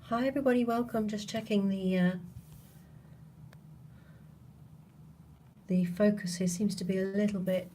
Hi everybody, welcome. Just checking the focus here seems to be a little bit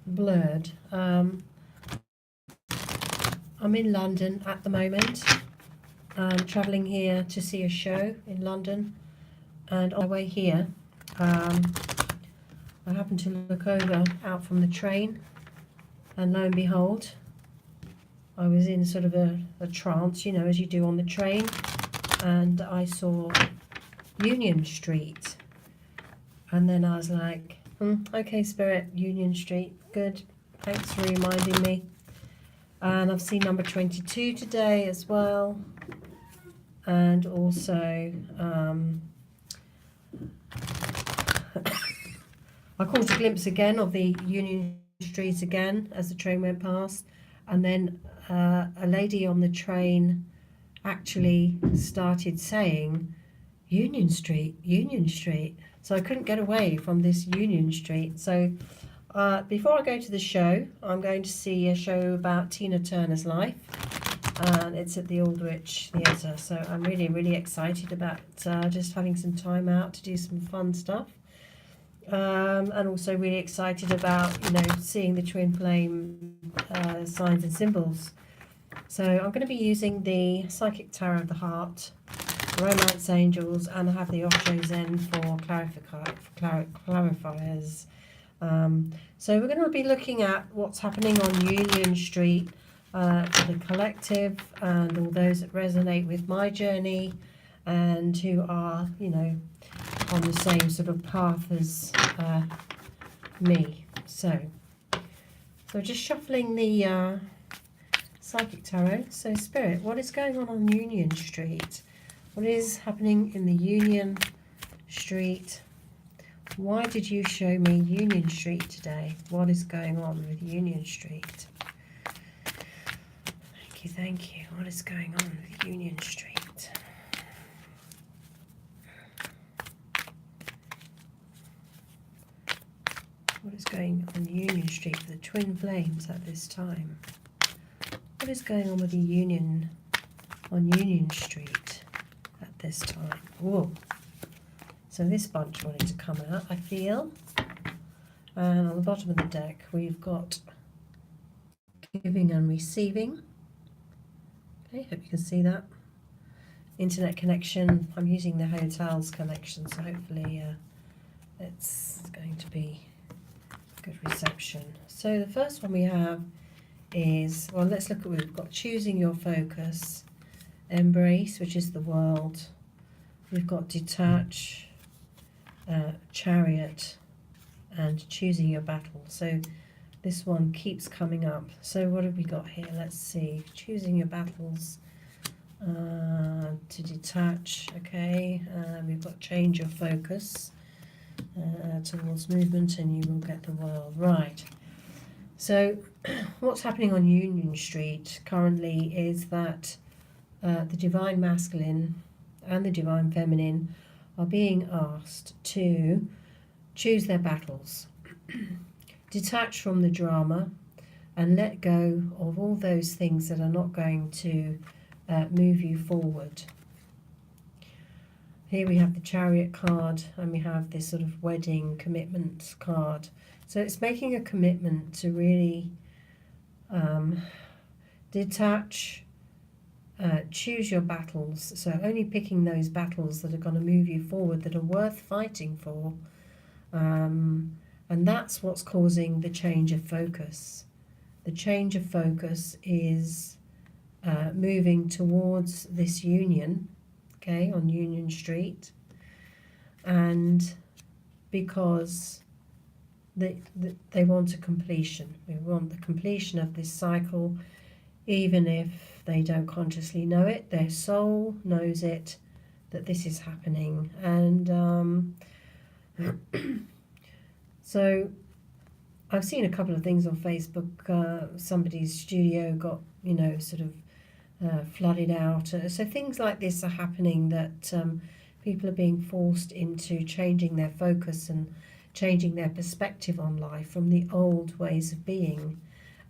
blurred. I'm in London at the moment. I'm travelling here to see a show in London, and on my way here, I happened to look out from the train, and lo and behold, I was in sort of a trance, as you do on the train, and I saw Union Street. And then I was like, okay, Spirit, Union Street, good. Thanks for reminding me. And I've seen number 22 today as well. And also, I caught a glimpse again of the Union Street again as the train went past. And then a lady on the train actually started saying, Union Street, Union Street. So I couldn't get away from this Union Street. So before I go to the show, I'm going to see a show about Tina Turner's life. And it's at the Aldwych Theatre. So I'm really, really excited about just having some time out to do some fun stuff. And also really excited about, seeing the twin flame signs and symbols. So I'm going to be using the Psychic Tarot of the Heart, Romance Angels, and I have the Osho Zen for clarifiers. So we're going to be looking at what's happening on Union Street for the collective and all those that resonate with my journey and who are, on the same sort of path as me. So just shuffling the Psychic Tarot. So Spirit, what is going on Union Street? What is happening in the Union Street? Why did you show me Union Street today? What is going on with Union Street? Thank you. What is going on with Union Street? What is going on Union Street for the twin flames at this time? What is going on with the Union on Union Street at this time? Whoa. So this bunch wanted to come out, I feel. And on the bottom of the deck, we've got giving and receiving. Okay, hope you can see that. Internet connection. I'm using the hotel's connection, so hopefully it's going to be good reception. So the first one we have is, well, let's look at what we've got. Choosing your focus, embrace, which is the world. We've got detach, chariot, and choosing your battle. So this one keeps coming up. So what have we got here? Let's see. Choosing your battles, to detach. Okay, we've got change your focus towards movement, and you will get the world. Right. So what's happening on Union Street currently is that the Divine Masculine and the Divine Feminine are being asked to choose their battles, detach from the drama, and let go of all those things that are not going to move you forward. Here we have the Chariot card, and we have this sort of wedding commitment card. So it's making a commitment to really detach, choose your battles. So only picking those battles that are going to move you forward, that are worth fighting for. And that's what's causing the change of focus. The change of focus is moving towards this union, okay, on Union Street. And because they want a completion. We want the completion of this cycle, even if they don't consciously know it. Their soul knows it, that this is happening. And so I've seen a couple of things on Facebook. Somebody's studio got, sort of flooded out. So things like this are happening, that people are being forced into changing their focus and changing their perspective on life from the old ways of being,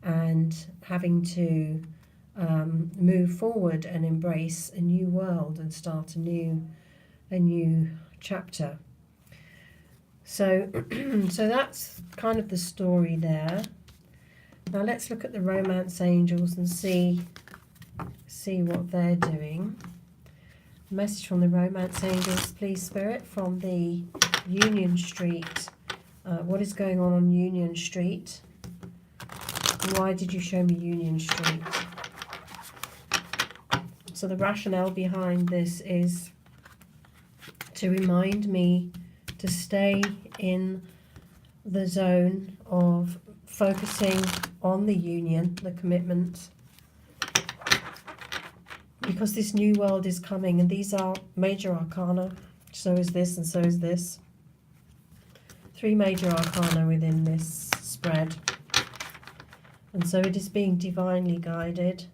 and having to move forward and embrace a new world and start a new chapter. So so that's kind of the story there. Now let's look at the romance angels and see what they're doing. Message from the romance angels, please, Spirit, from the Union Street. What is going on Union Street? Why did you show me Union Street? So the rationale behind this is to remind me to stay in the zone of focusing on the union, the commitment, because this new world is coming, and these are major arcana. So is this, and so is this. 3 major arcana within this spread. And so it is being divinely guided,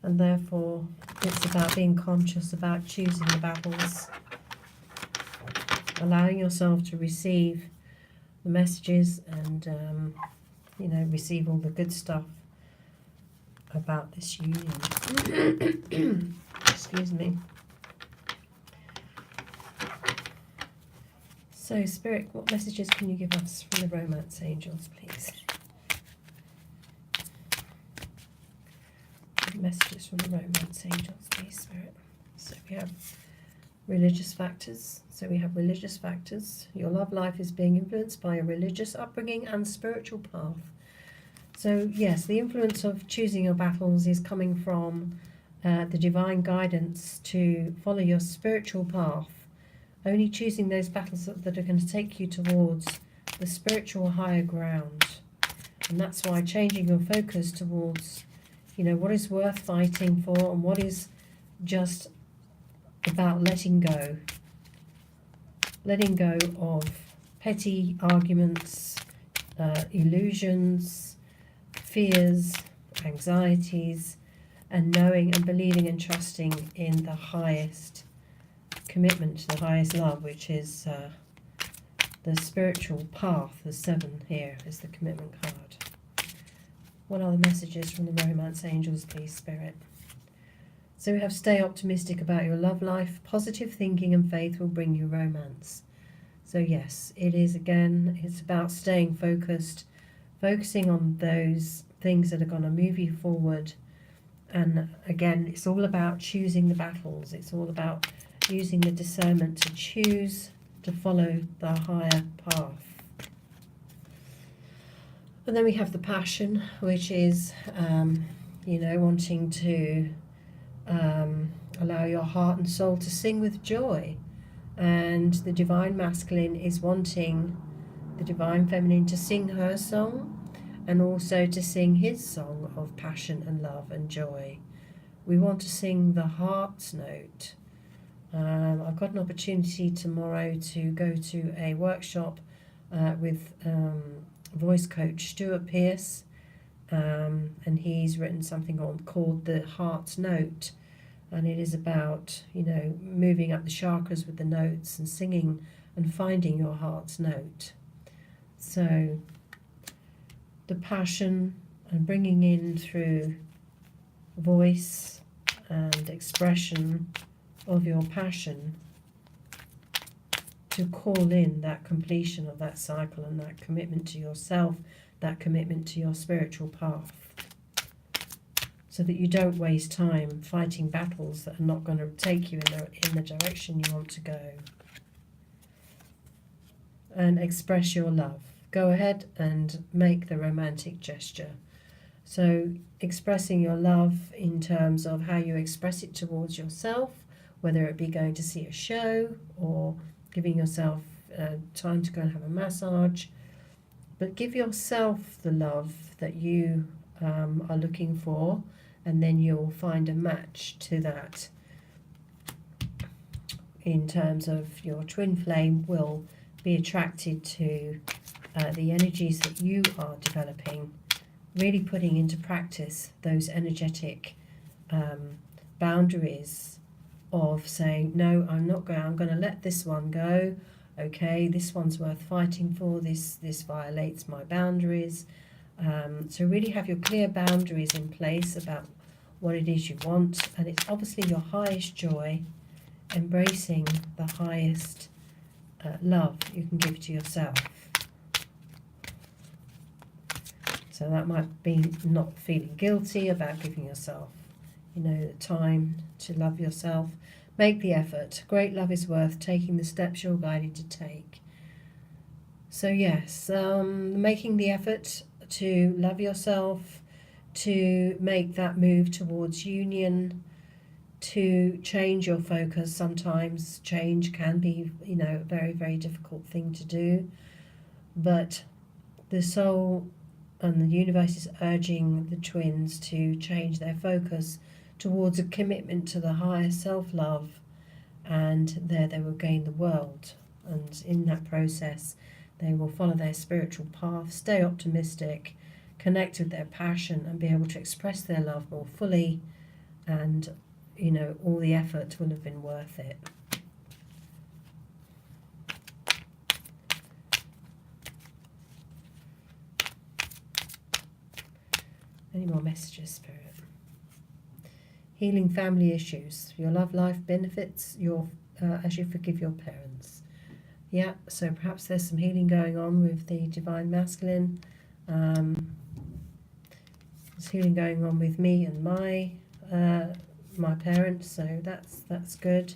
and therefore it's about being conscious about choosing the battles, allowing yourself to receive the messages and, receive all the good stuff about this union. Excuse me. So, Spirit, what messages can you give us from the romance angels, please? Messages from the romance angels, please, Spirit. So we have religious factors. Your love life is being influenced by a religious upbringing and spiritual path. So yes, the influence of choosing your battles is coming from the divine guidance to follow your spiritual path. Only choosing those battles that are going to take you towards the spiritual higher ground. And that's why changing your focus towards, what is worth fighting for and what is just about letting go. Letting go of petty arguments, illusions, fears, anxieties, and knowing and believing and trusting in the highest commitment, the highest love, which is the spiritual path. The 7 here is the commitment card. What are the messages from the romance angels, please, Spirit? So we have stay optimistic about your love life. Positive thinking and faith will bring you romance. So yes, it is, again, it's about staying focused, focusing on those things that are going to move you forward. And again, it's all about choosing the battles. It's all about using the discernment to choose to follow the higher path. And then we have the passion, which is, wanting to allow your heart and soul to sing with joy. And the divine masculine is wanting the divine feminine to sing her song and also to sing his song of passion and love and joy. We want to sing the heart's note. I've got an opportunity tomorrow to go to a workshop with voice coach Stuart Pearce, and he's written something called the Heart's Note, and it is about moving up the chakras with the notes and singing and finding your heart's note. So the passion and bringing in through voice and expression of your passion to call in that completion of that cycle and that commitment to yourself, that commitment to your spiritual path, so that you don't waste time fighting battles that are not going to take you in the direction you want to go. And express your love. Go ahead and make the romantic gesture. So expressing your love in terms of how you express it towards yourself, whether it be going to see a show or giving yourself time to go and have a massage. But give yourself the love that you are looking for, and then you'll find a match to that. In terms of your twin flame will be attracted to the energies that you are developing, really putting into practice those energetic boundaries of saying, no, I'm going to let this one go. Okay, this one's worth fighting for. This violates my boundaries. So really have your clear boundaries in place about what it is you want, and it's obviously your highest joy, embracing the highest love you can give to yourself. So that might be not feeling guilty about giving yourself, the time to love yourself. Make the effort. Great love is worth taking the steps you're guided to take. So yes, making the effort to love yourself, to make that move towards union, to change your focus. Sometimes change can be, a very, very difficult thing to do. But the soul and the universe is urging the twins to change their focus towards a commitment to the higher self-love, and there they will gain the world. And in that process, they will follow their spiritual path, stay optimistic, connect with their passion, and be able to express their love more fully. And, all the effort will have been worth it. Any more messages, Spirit? Healing family issues. Your love life benefits as you forgive your parents. Yeah, so perhaps there's some healing going on with the Divine Masculine. There's healing going on with me and my parents, so that's good.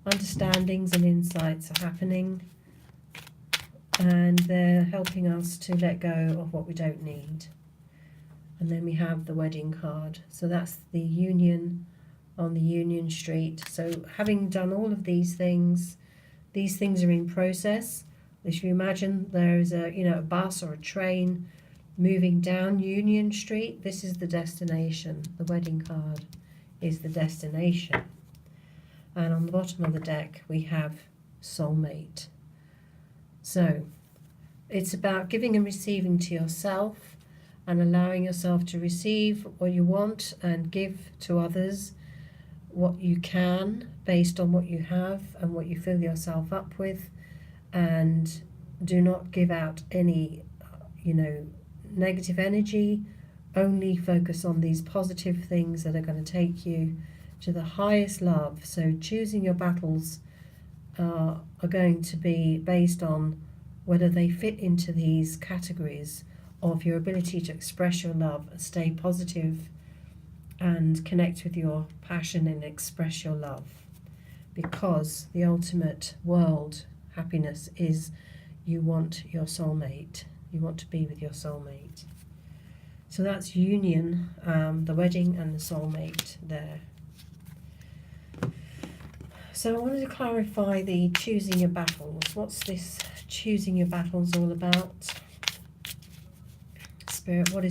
Understandings and insights are happening, and they're helping us to let go of what we don't need. And then we have the wedding card. So that's the union on the Union Street. So having done all of these things are in process. If you imagine there is a bus or a train moving down Union Street, this is the destination. The wedding card is the destination. And on the bottom of the deck we have soulmate. So it's about giving and receiving to yourself, and allowing yourself to receive what you want and give to others what you can based on what you have and what you fill yourself up with. And do not give out any, negative energy. Only focus on these positive things that are going to take you to the highest love. So choosing your battles are going to be based on whether they fit into these categories of your ability to express your love, stay positive, and connect with your passion and express your love. Because the ultimate world happiness is you want your soulmate. You want to be with your soulmate. So that's union, the wedding and the soulmate there. So I wanted to clarify the choosing your battles. What's this choosing your battles all about? Spirit, what are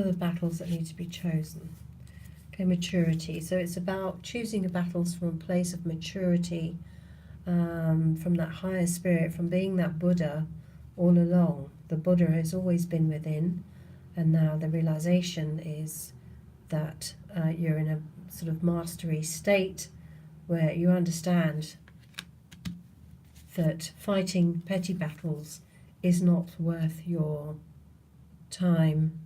the battles that need to be chosen? Okay, maturity. So it's about choosing your battles from a place of maturity, from that higher spirit, from being that Buddha all along. The Buddha has always been within, and now the realization is that you're in a sort of mastery state where you understand that fighting petty battles is not worth your time,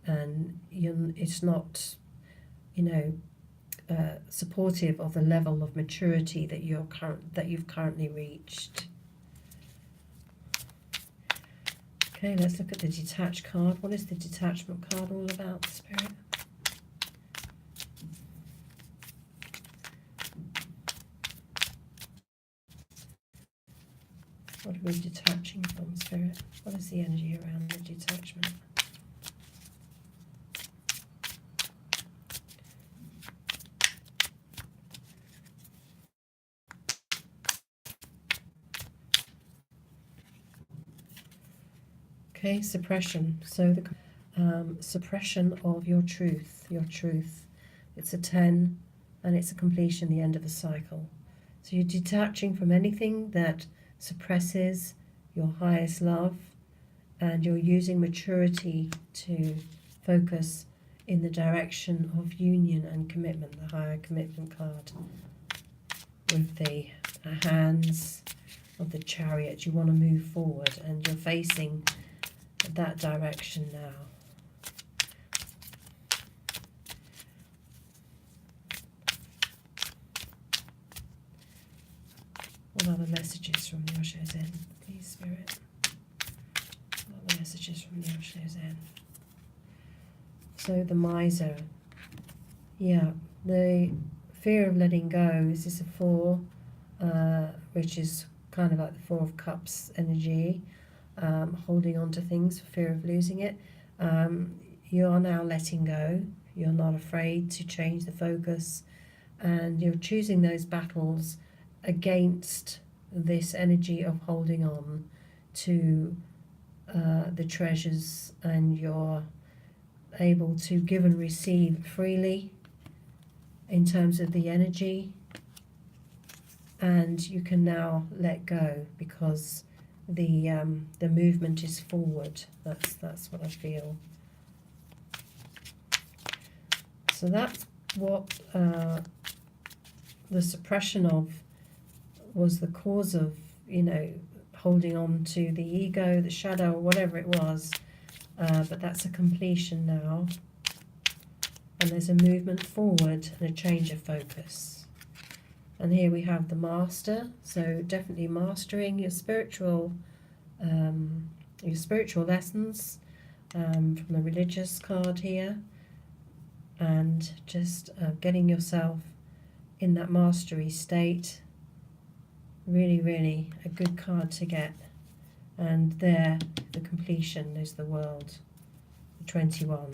and it's not, supportive of the level of maturity that you've currently reached. Okay, let's look at the detached card. What is the detachment card all about, Spirit? What are we detaching from, Spirit? What is the energy around the detachment? Okay, suppression. So the suppression of your truth. It's a 10, and it's a completion, the end of a cycle. So you're detaching from anything that suppresses your highest love, and you're using maturity to focus in the direction of union and commitment, the higher commitment card. With the hands of the Chariot, you want to move forward, and you're facing that direction now. What other messages from the Osho Zen, please, Spirit? What other messages from the Osho Zen? So the miser. Yeah, the fear of letting go. This is a 4, which is kind of like the 4 of Cups energy, holding on to things for fear of losing it. You're now letting go. You're not afraid to change the focus, and you're choosing those battles against this energy of holding on to the treasures, and you're able to give and receive freely in terms of the energy, and you can now let go because the movement is forward. That's what I feel. So that's what the suppression of was the cause of, holding on to the ego, the shadow, or whatever it was. But that's a completion now. And there's a movement forward and a change of focus. And here we have the master. So definitely mastering your spiritual lessons from the religious card here. And just getting yourself in that mastery state. Really, really a good card to get. And there, the completion is the world, the 21,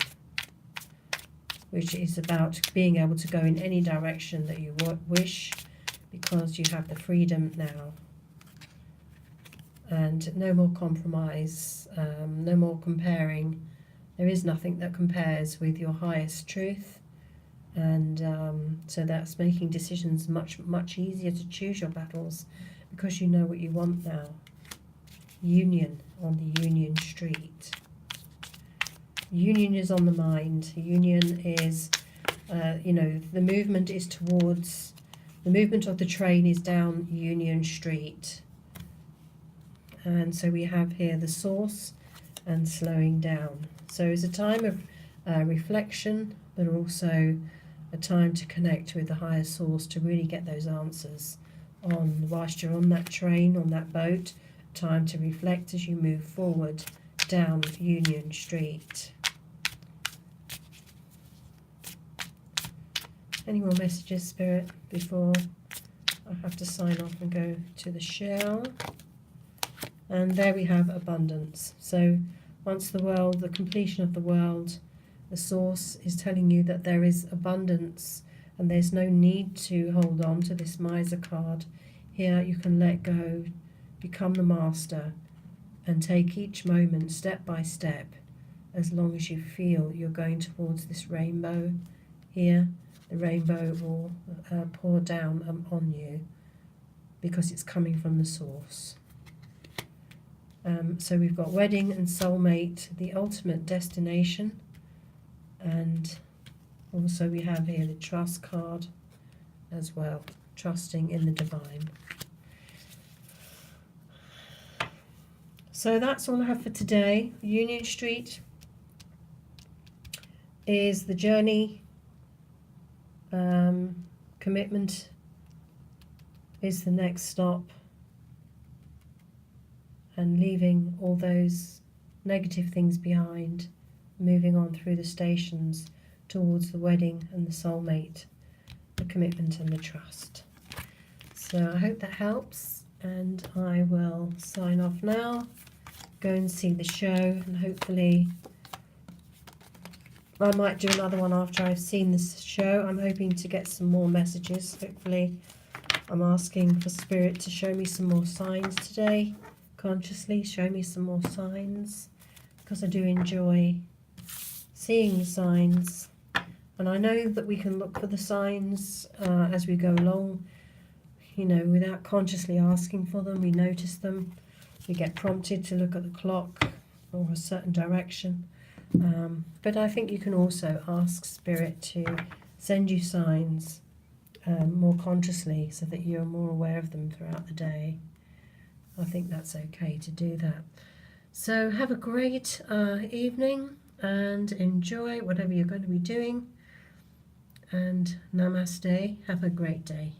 which is about being able to go in any direction that you wish, because you have the freedom now. And no more compromise, no more comparing. There is nothing that compares with your highest truth. And so that's making decisions much, much easier to choose your battles, because you know what you want now. Union on the Union Street. Union is on the mind. Union is, the movement is towards, the movement of the train is down Union Street. And so we have here the source and slowing down. So it's a time of reflection, but also a time to connect with the higher source to really get those answers whilst you're on that train, on that boat. Time to reflect as you move forward down Union Street. Any more messages, Spirit, before I have to sign off and go to the shell? And there we have abundance. So once the completion of the world, the source is telling you that there is abundance and there's no need to hold on to this miser card. Here you can let go, become the master, and take each moment step by step, as long as you feel you're going towards this rainbow. Here, the rainbow will pour down on you because it's coming from the source. So we've got wedding and soulmate, the ultimate destination, and also we have here the trust card as well, trusting in the divine. So that's all I have for today. Union Street is the journey. Commitment is the next stop. And leaving all those negative things behind, moving on through the stations towards the wedding and the soulmate, the commitment and the trust. So I hope that helps, and I will sign off now. Go and see the show, and hopefully I might do another one after I've seen this show. I'm hoping to get some more messages. Hopefully I'm asking for Spirit to show me some more signs today. Consciously show me some more signs, because I do enjoy seeing the signs, and I know that we can look for the signs as we go along, without consciously asking for them. We notice them. We get prompted to look at the clock or a certain direction. But I think you can also ask Spirit to send you signs more consciously, so that you're more aware of them throughout the day. I think that's okay to do that. So have a great evening and enjoy whatever you're going to be doing. And namaste. Have a great day.